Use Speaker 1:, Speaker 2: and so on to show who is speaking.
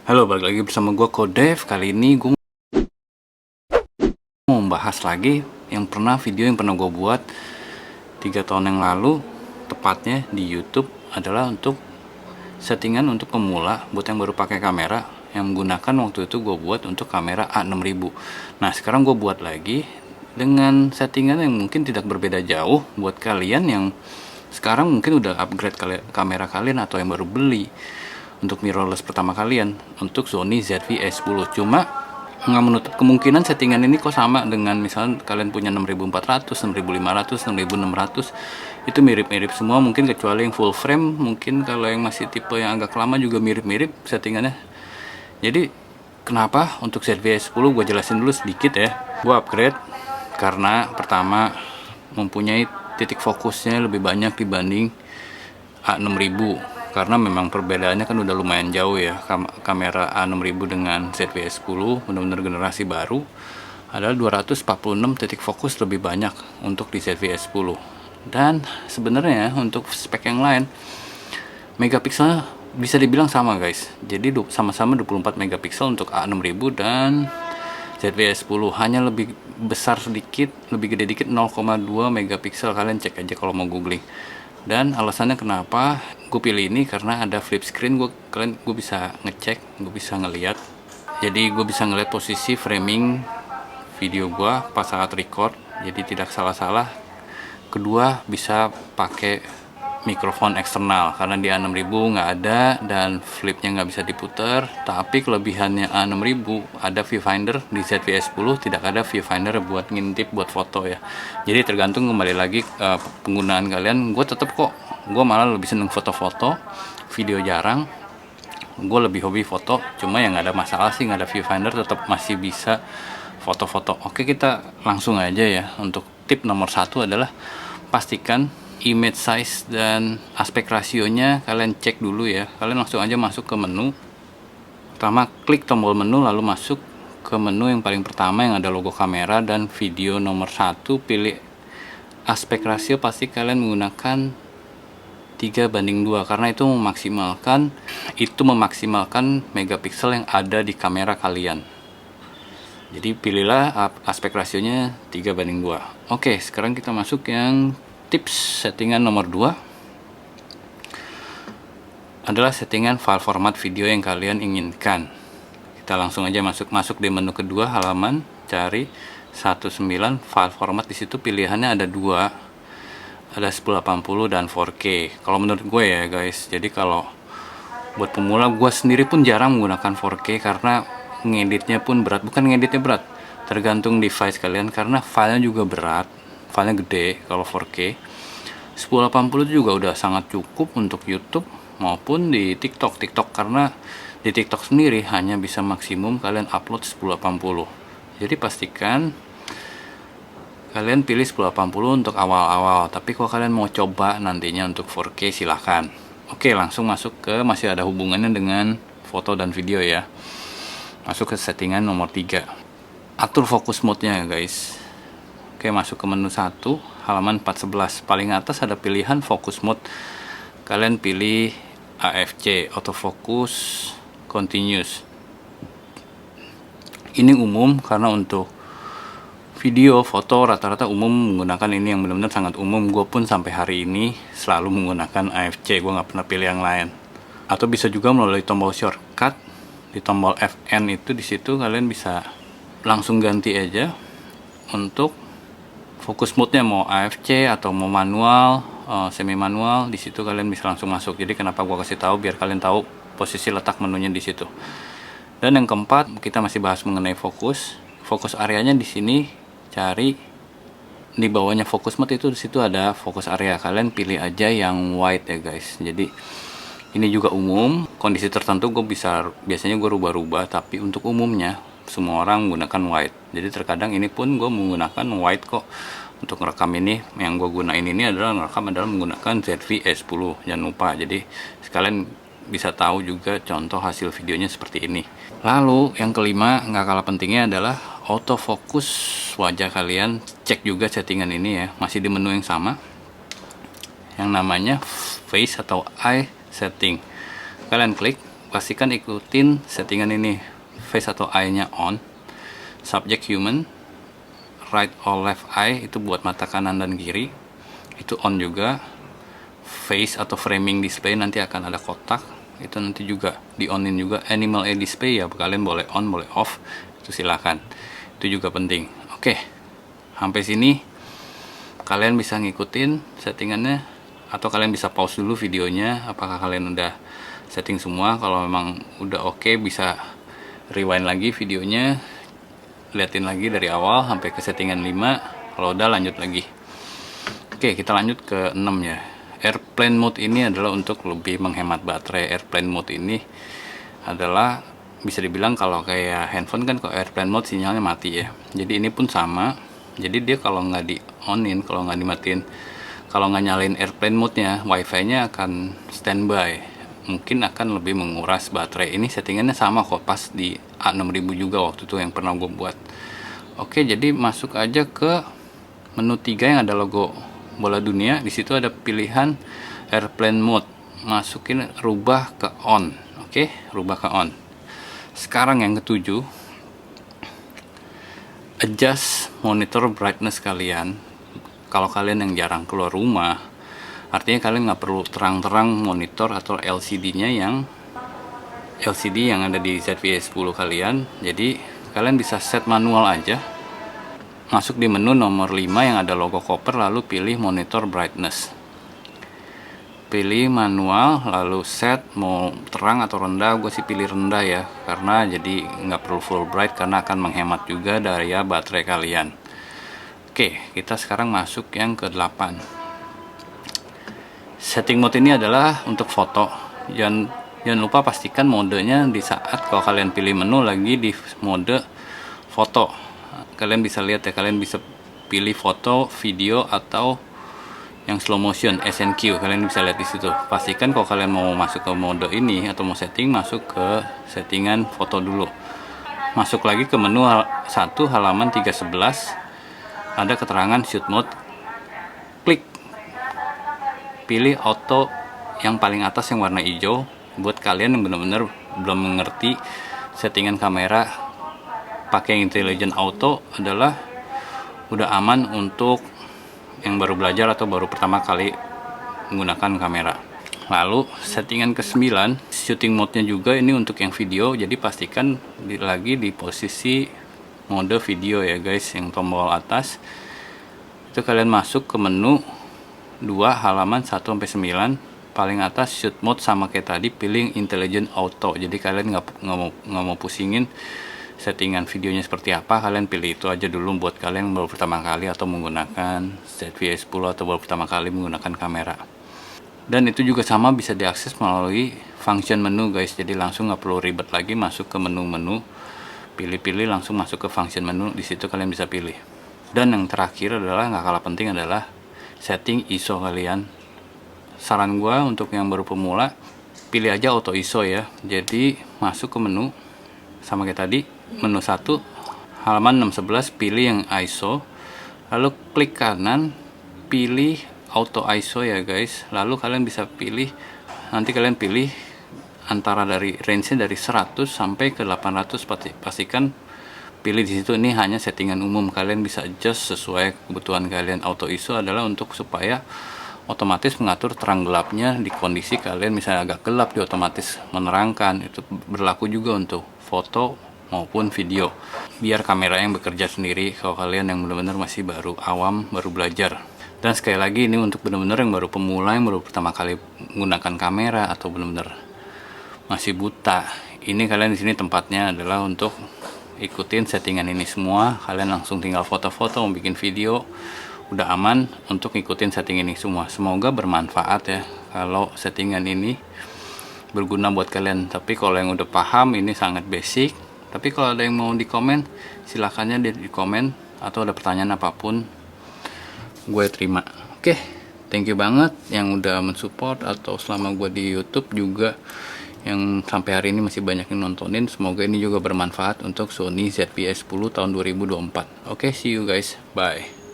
Speaker 1: Halo, balik lagi bersama gue Kodev. Kali ini gue mau membahas lagi video yang pernah gue buat 3 tahun yang lalu, tepatnya di YouTube, adalah untuk settingan untuk pemula buat yang baru pakai kamera, yang menggunakan waktu itu gue buat untuk kamera A6000. Nah, sekarang gue buat lagi dengan settingan yang mungkin tidak berbeda jauh buat kalian yang sekarang mungkin udah upgrade kamera kalian atau yang baru beli untuk mirrorless pertama kalian untuk Sony ZV-E10. Cuma nggak menutup kemungkinan settingan ini kok sama dengan misalnya kalian punya 6400, 6500, 6600, itu mirip-mirip semua mungkin, kecuali yang full frame. Mungkin kalau yang masih tipe yang agak lama juga mirip-mirip settingannya. Jadi kenapa untuk ZV-E10 gue jelasin dulu sedikit ya. Gue upgrade karena pertama mempunyai titik fokusnya lebih banyak dibanding A6000, karena memang perbedaannya kan udah lumayan jauh ya. Kamera A6000 dengan ZV-E10 benar-benar generasi baru adalah 246 titik fokus lebih banyak untuk di ZV-E10. Dan sebenarnya untuk spek yang lain, megapikselnya bisa dibilang sama guys. Jadi sama-sama 24 megapiksel untuk A6000 dan ZV-E10, hanya lebih besar sedikit, lebih gede dikit 0,2 megapiksel. Kalian cek aja kalau mau googling. Dan alasannya kenapa gue pilih ini karena ada flip screen. Gue bisa ngecek, gue bisa ngeliat. Jadi gue bisa ngeliat posisi framing video gue pas saat record, jadi tidak salah-salah. Kedua, bisa pakai mikrofon eksternal karena di A6000 nggak ada dan flipnya nggak bisa diputar. Tapi kelebihannya A6000 ada viewfinder, di ZV-E10 tidak ada viewfinder buat ngintip, buat foto ya. Jadi tergantung kembali lagi penggunaan kalian. Gue malah lebih seneng foto-foto, video jarang. Gue lebih hobi foto, cuma yang nggak ada masalah sih, nggak ada viewfinder tetap masih bisa foto-foto. Oke, kita langsung aja ya. Untuk tip nomor 1 adalah pastikan image size dan aspek rasionya kalian cek dulu ya. Kalian langsung aja masuk ke menu. Pertama klik tombol menu, lalu masuk ke menu yang paling pertama yang ada logo kamera dan video nomor 1. Pilih aspek rasio, pasti kalian menggunakan 3:2 karena itu memaksimalkan megapiksel yang ada di kamera kalian. Jadi pilihlah aspek rasionya 3:2. Oke, sekarang kita masuk yang tips settingan nomor 2 adalah settingan file format video yang kalian inginkan. Kita langsung aja masuk di menu kedua, halaman, cari 19 file format. Di situ pilihannya ada 2, ada 1080 dan 4K. Kalau menurut gue ya guys, jadi kalau buat pemula, gue sendiri pun jarang menggunakan 4K karena ngeditnya pun berat. Bukan ngeditnya berat, tergantung device kalian, karena filenya juga berat, filenya gede. Kalau 4K 1080 itu juga udah sangat cukup untuk YouTube maupun di TikTok, karena di TikTok sendiri hanya bisa maksimum kalian upload 1080. Jadi pastikan kalian pilih 1080 untuk awal-awal, tapi kalau kalian mau coba nantinya untuk 4K silahkan. Oke, langsung masuk ke, masih ada hubungannya dengan foto dan video ya. Masuk ke settingan nomor 3, atur fokus mode-nya guys. Oke, masuk ke menu 1, halaman 411. Paling atas ada pilihan fokus mode. Kalian pilih AFC, autofocus continuous. Ini umum karena untuk video, foto rata-rata umum menggunakan ini, yang benar-benar sangat umum. Gue pun sampai hari ini selalu menggunakan AFC, gue nggak pernah pilih yang lain. Atau bisa juga melalui tombol shortcut di tombol FN itu, di situ kalian bisa langsung ganti aja untuk fokus mode-nya, mau AFC atau mau manual, semi manual. Di situ kalian bisa langsung masuk. Jadi kenapa gue kasih tahu, biar kalian tahu posisi letak menunya di situ. Dan yang keempat, kita masih bahas mengenai fokus areanya. Di sini cari di bawahnya fokus mode itu, di situ ada fokus area. Kalian pilih aja yang wide ya guys. Jadi ini juga umum, kondisi tertentu biasanya gue rubah-rubah, tapi untuk umumnya semua orang menggunakan wide. Jadi terkadang ini pun gue menggunakan wide kok. Untuk ngerekam ini, yang gue gunain ini adalah menggunakan ZV-E10, jangan lupa. Jadi sekalian bisa tahu juga contoh hasil videonya seperti ini. Lalu yang kelima, nggak kalah pentingnya, adalah autofocus wajah kalian. Cek juga settingan ini ya, masih di menu yang sama, yang namanya face atau eye setting. Kalian klik, pastikan ikutin settingan ini. Face atau eye nya on, subject human, right or left eye itu buat mata kanan dan kiri itu on juga. Face atau framing display nanti akan ada kotak, itu nanti juga di onin juga. Animal eye display ya kalian boleh on boleh off, itu silakan, itu juga penting. Oke, sampai sini kalian bisa ngikutin settingannya, atau kalian bisa pause dulu videonya apakah kalian udah setting semua. Kalau memang udah oke, bisa rewind lagi videonya, liatin lagi dari awal sampai ke settingan 5. Kalau udah lanjut lagi. Oke, kita lanjut ke 6 ya. Airplane mode ini adalah untuk lebih menghemat baterai. Airplane mode ini adalah bisa dibilang kalau kayak handphone kan, kalau airplane mode sinyalnya mati ya. Jadi ini pun sama. Jadi dia kalau nggak di onin, kalau nggak dimatiin, kalau nggak nyalain airplane mode-nya, wifi-nya akan standby. Mungkin akan lebih menguras baterai. Ini settingannya sama kok, pas di A6000 juga waktu itu yang pernah gue buat. Oke, jadi masuk aja ke menu 3 yang ada logo bola dunia. Di situ ada pilihan airplane mode. Masukin rubah ke on. Oke, rubah ke on. Sekarang yang ketujuh, adjust monitor brightness kalian. Kalau kalian yang jarang keluar rumah, artinya kalian nggak perlu terang-terang monitor atau LCD-nya yang ada di ZVE10 kalian. Jadi kalian bisa set manual aja. Masuk di menu nomor 5 yang ada logo koper, lalu pilih monitor brightness. Pilih manual, lalu set mau terang atau rendah. Gue sih pilih rendah ya, karena jadi nggak perlu full bright, karena akan menghemat juga daya baterai kalian. Oke, kita sekarang masuk yang ke 8. Setting mode ini adalah untuk foto. Jangan lupa pastikan modenya di saat kalau kalian pilih menu lagi di mode foto. Kalian bisa lihat ya, kalian bisa pilih foto, video, atau yang slow motion SNQ. Kalian bisa lihat di situ. Pastikan kalau kalian mau masuk ke mode ini atau mau setting, masuk ke settingan foto dulu. Masuk lagi ke menu 1 halaman 311. Ada keterangan shoot mode. Klik. Pilih auto yang paling atas yang warna hijau. Buat kalian yang benar-benar belum mengerti settingan kamera pakai intelligent auto, adalah udah aman untuk yang baru belajar atau baru pertama kali menggunakan kamera. Lalu settingan ke-9, shooting mode-nya juga ini untuk yang video. Jadi pastikan lagi di posisi mode video ya guys, yang tombol atas. Itu kalian masuk ke menu 2 halaman 1-9, paling atas shoot mode sama kayak tadi, pilih intelligent auto. Jadi kalian nggak mau pusingin settingan videonya seperti apa, kalian pilih itu aja dulu buat kalian yang baru pertama kali atau menggunakan ZVE10 atau baru pertama kali menggunakan kamera. Dan itu juga sama bisa diakses melalui function menu guys, jadi langsung nggak perlu ribet lagi masuk ke menu-menu, pilih-pilih langsung masuk ke function menu. Di situ kalian bisa pilih. Dan yang terakhir adalah nggak kalah penting adalah setting ISO kalian. Saran gua untuk yang baru pemula, pilih aja auto ISO ya. Jadi masuk ke menu sama kayak tadi, menu 1 halaman 611, pilih yang ISO, lalu klik kanan, pilih auto ISO ya guys. Lalu kalian bisa pilih, nanti kalian pilih antara dari range-nya dari 100 sampai ke 800. Pastikan pilih di situ. Ini hanya settingan umum, kalian bisa adjust sesuai kebutuhan kalian. Auto ISO adalah untuk supaya otomatis mengatur terang gelapnya di kondisi kalian misalnya agak gelap, di otomatis menerangkan. Itu berlaku juga untuk foto maupun video, biar kamera yang bekerja sendiri kalau kalian yang benar-benar masih baru awam, baru belajar. Dan sekali lagi ini untuk benar-benar yang baru pemula, yang baru pertama kali menggunakan kamera atau benar-benar masih buta. Ini kalian di sini tempatnya adalah untuk ikutin settingan ini semua. Kalian langsung tinggal foto-foto, mau bikin video, udah aman untuk ikutin setting ini semua. Semoga bermanfaat ya kalau settingan ini berguna buat kalian. Tapi kalau yang udah paham, ini sangat basic. Tapi kalau ada yang mau di komen, silakannya di komen, atau ada pertanyaan apapun gue terima. Oke, thank you banget yang udah mensupport atau selama gue di YouTube juga, yang sampai hari ini masih banyak yang nontonin. Semoga ini juga bermanfaat untuk Sony ZVE10 tahun 2024. Oke, see you guys, bye.